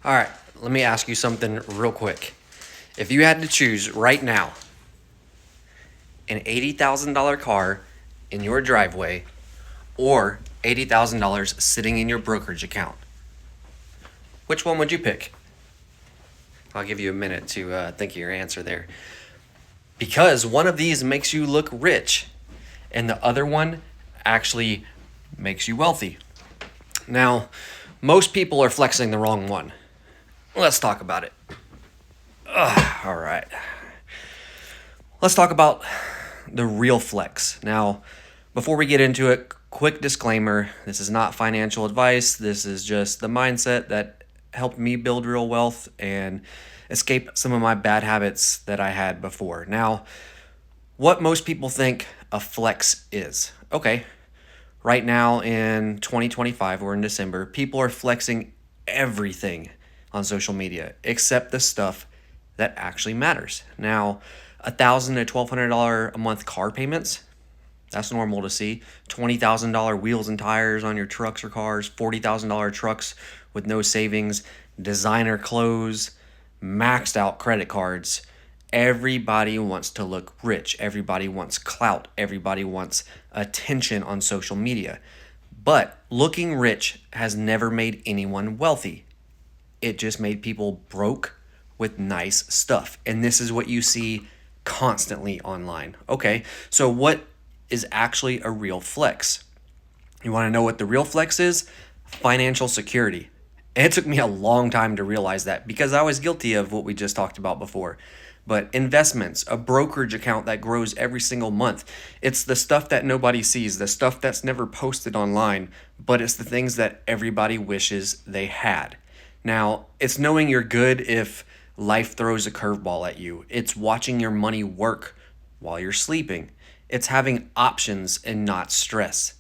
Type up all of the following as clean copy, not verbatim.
All right, let me ask you something real quick. If you had to choose right now an $80,000 car in your driveway or $80,000 sitting in your brokerage account, which one would you pick? I'll give you a minute to think of your answer there. Because one of these makes you look rich and the other one actually makes you wealthy. Now, most people are flexing the wrong one. Let's talk about it. All right. Let's talk about the real flex. Now, before we get into it, quick disclaimer, this is not financial advice. This is just the mindset that helped me build real wealth and escape some of my bad habits that I had before. Now, what most people think a flex is. Okay, right now in 2025, we're in December, people are flexing everything on social media except the stuff that actually matters. Now, $1,000 to $1,200 a month car payments, that's normal to see. $20,000 wheels and tires on your trucks or cars, $40,000 trucks with no savings, designer clothes, maxed out credit cards. Everybody wants to look rich. Everybody wants clout. Everybody wants attention on social media. But looking rich has never made anyone wealthy. It just made people broke with nice stuff. And this is what you see constantly online. Okay, so what is actually a real flex? You want to know what the real flex is? Financial security. And it took me a long time to realize that because I was guilty of what we just talked about before. But investments, a brokerage account that grows every single month. It's the stuff that nobody sees, the stuff that's never posted online, but it's the things that everybody wishes they had. Now, it's knowing you're good if life throws a curveball at you. It's watching your money work while you're sleeping. It's having options and not stress.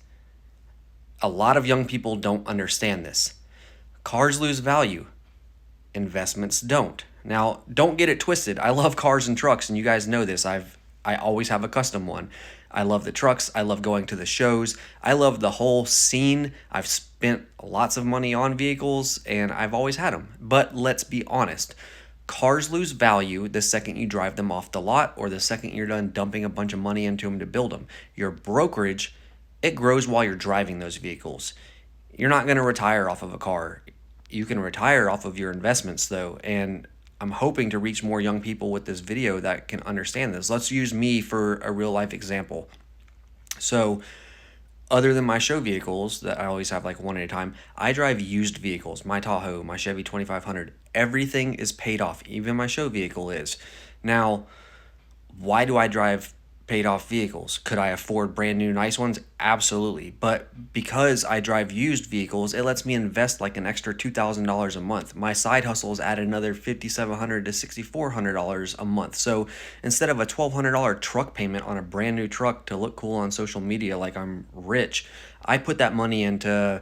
A lot of young people don't understand this. Cars lose value. Investments don't. Now, don't get it twisted. I love cars and trucks, and you guys know this. I always have a custom one. I love the trucks. I love going to the shows. I love the whole scene. I've spent lots of money on vehicles, and I've always had them. But let's be honest. Cars lose value the second you drive them off the lot or the second you're done dumping a bunch of money into them to build them. Your brokerage, it grows while you're driving those vehicles. You're not going to retire off of a car. You can retire off of your investments, though, and I'm hoping to reach more young people with this video that can understand this. Let's use me for a real life example. So, other than my show vehicles that I always have like one at a time, I drive used vehicles. My Tahoe, my Chevy 2500, everything is paid off. Even my show vehicle is. Now, why do I drive paid off vehicles? Could I afford brand new nice ones? Absolutely. But because I drive used vehicles, it lets me invest like an extra $2,000 a month. My side hustles add another $5,700 to $6,400 a month. So instead of a $1,200 truck payment on a brand new truck to look cool on social media like I'm rich, I put that money into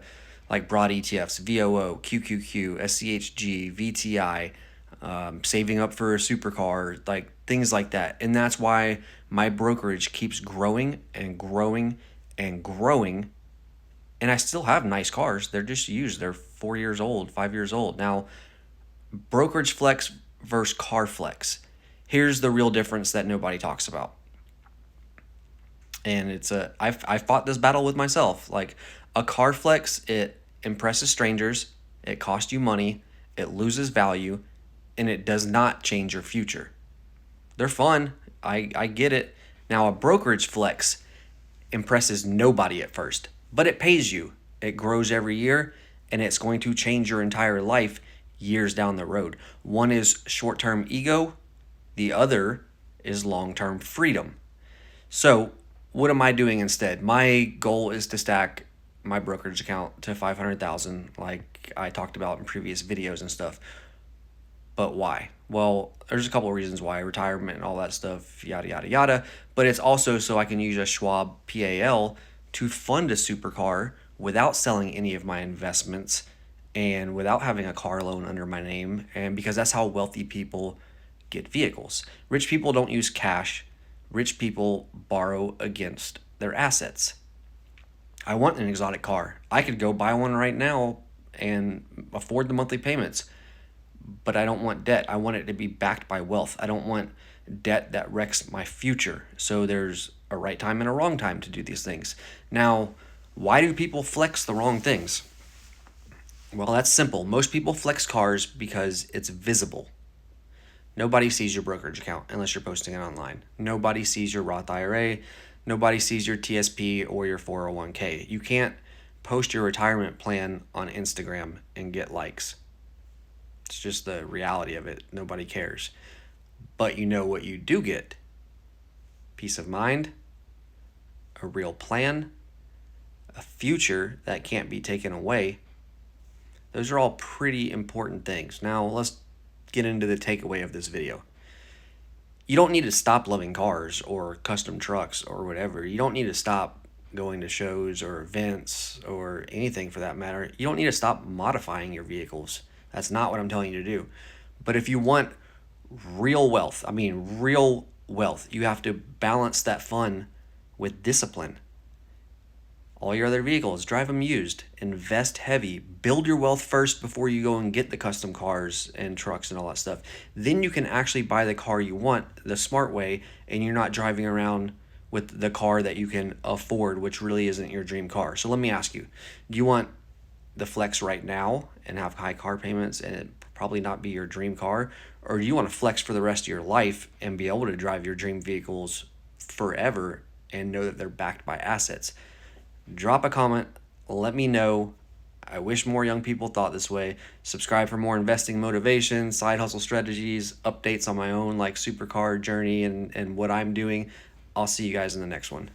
like broad ETFs, VOO, QQQ, SCHG, VTI, saving up for a supercar, like things like that. And that's why my brokerage keeps growing and growing and growing. And I still have nice cars. They're just used. They're 4 years old, 5 years old. Now, brokerage flex versus car flex. Here's the real difference that nobody talks about. And I've fought this battle with myself. Like a car flex, it impresses strangers, it costs you money, it loses value, and it does not change your future. They're fun. I get it. Now, a brokerage flex impresses nobody at first, but it pays you. It grows every year, and it's going to change your entire life years down the road. One is short-term ego. The other is long-term freedom. So what am I doing instead? My goal is to stack my brokerage account to 500,000 like I talked about in previous videos and stuff. But why? Well, there's a couple of reasons why, retirement and all that stuff, yada, yada, yada. But it's also so I can use a Schwab PAL to fund a supercar without selling any of my investments and without having a car loan under my name. And because that's how wealthy people get vehicles. Rich people don't use cash. Rich people borrow against their assets. I want an exotic car. I could go buy one right now and afford the monthly payments. but I don't want debt. I want it to be backed by wealth. I don't want debt that wrecks my future. So there's a right time and a wrong time to do these things. Now, why do people flex the wrong things? Well, that's simple. Most people flex cars because it's visible. Nobody sees your brokerage account unless you're posting it online. Nobody sees your Roth IRA. Nobody sees your TSP or your 401k. You can't post your retirement plan on Instagram and get likes. It's just the reality of it. Nobody cares. But you know what you do get? Peace of mind, a real plan, a future that can't be taken away. Those are all pretty important things. Now, let's get into the takeaway of this video. You don't need to stop loving cars or custom trucks or whatever. You don't need to stop going to shows or events or anything for that matter. You don't need to stop modifying your vehicles. That's not what I'm telling you to do. But if you want real wealth, real wealth, you have to balance that fun with discipline. All your other vehicles, drive them used, invest heavy, build your wealth first before you go and get the custom cars and trucks and all that stuff. Then you can actually buy the car you want the smart way, and you're not driving around with the car that you can afford, which really isn't your dream car. So let me ask you, do you want the flex right now and have high car payments and it probably not be your dream car? Or do you want to flex for the rest of your life and be able to drive your dream vehicles forever and know that they're backed by assets? Drop a comment, let me know. I wish more young people thought this way. Subscribe for more investing motivation, side hustle strategies, updates on my own like supercar journey and what I'm doing. I'll see you guys in the next one.